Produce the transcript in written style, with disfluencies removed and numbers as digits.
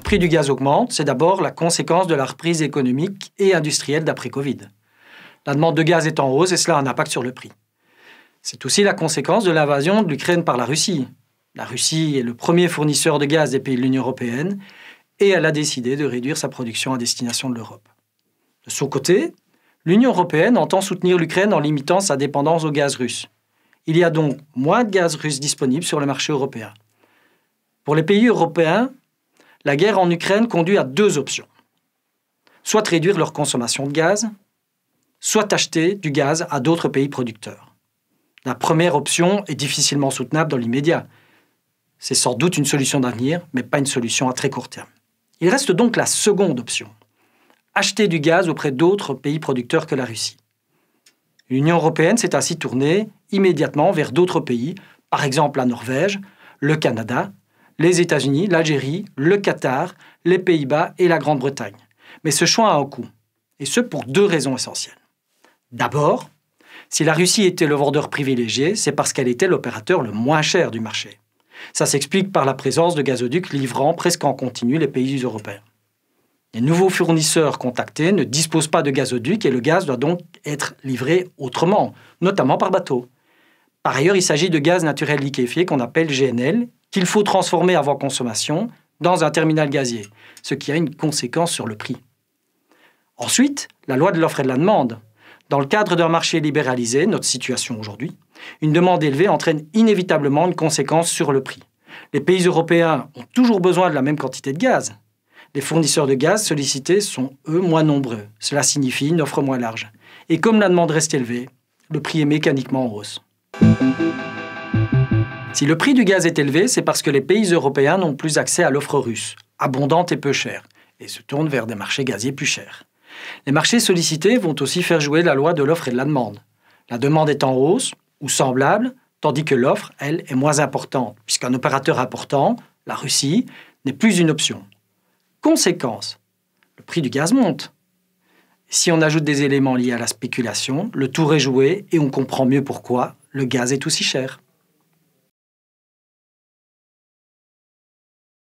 prix du gaz augmente, c'est d'abord la conséquence de la reprise économique et industrielle d'après-Covid. La demande de gaz est en hausse et cela a un impact sur le prix. C'est aussi la conséquence de l'invasion de l'Ukraine par la Russie. La Russie est le premier fournisseur de gaz des pays de l'Union européenne et elle a décidé de réduire sa production à destination de l'Europe. De son côté, l'Union européenne entend soutenir l'Ukraine en limitant sa dépendance au gaz russe. Il y a donc moins de gaz russe disponible sur le marché européen. Pour les pays européens, la guerre en Ukraine conduit à deux options. Soit réduire leur consommation de gaz, soit acheter du gaz à d'autres pays producteurs. La première option est difficilement soutenable dans l'immédiat. C'est sans doute une solution d'avenir, mais pas une solution à très court terme. Il reste donc la seconde option. Acheter du gaz auprès d'autres pays producteurs que la Russie. L'Union européenne s'est ainsi tournée immédiatement vers d'autres pays, par exemple la Norvège, le Canada, les États-Unis, l'Algérie, le Qatar, les Pays-Bas et la Grande-Bretagne. Mais ce choix a un coût, et ce pour deux raisons essentielles. D'abord, si la Russie était le vendeur privilégié, c'est parce qu'elle était l'opérateur le moins cher du marché. Ça s'explique par la présence de gazoducs livrant presque en continu les pays européens. Les nouveaux fournisseurs contactés ne disposent pas de gazoducs et le gaz doit donc être livré autrement, notamment par bateau. Par ailleurs, il s'agit de gaz naturel liquéfié qu'on appelle GNL, qu'il faut transformer avant consommation dans un terminal gazier, ce qui a une conséquence sur le prix. Ensuite, la loi de l'offre et de la demande. Dans le cadre d'un marché libéralisé, notre situation aujourd'hui, une demande élevée entraîne inévitablement une conséquence sur le prix. Les pays européens ont toujours besoin de la même quantité de gaz. Les fournisseurs de gaz sollicités sont, eux, moins nombreux. Cela signifie une offre moins large. Et comme la demande reste élevée, le prix est mécaniquement en hausse. Si le prix du gaz est élevé, c'est parce que les pays européens n'ont plus accès à l'offre russe, abondante et peu chère, et se tournent vers des marchés gaziers plus chers. Les marchés sollicités vont aussi faire jouer la loi de l'offre et de la demande. La demande est en hausse, ou semblable, tandis que l'offre, elle, est moins importante, puisqu'un opérateur important, la Russie, n'est plus une option. Conséquence, le prix du gaz monte. Si on ajoute des éléments liés à la spéculation, le tour est joué et on comprend mieux pourquoi le gaz est aussi cher.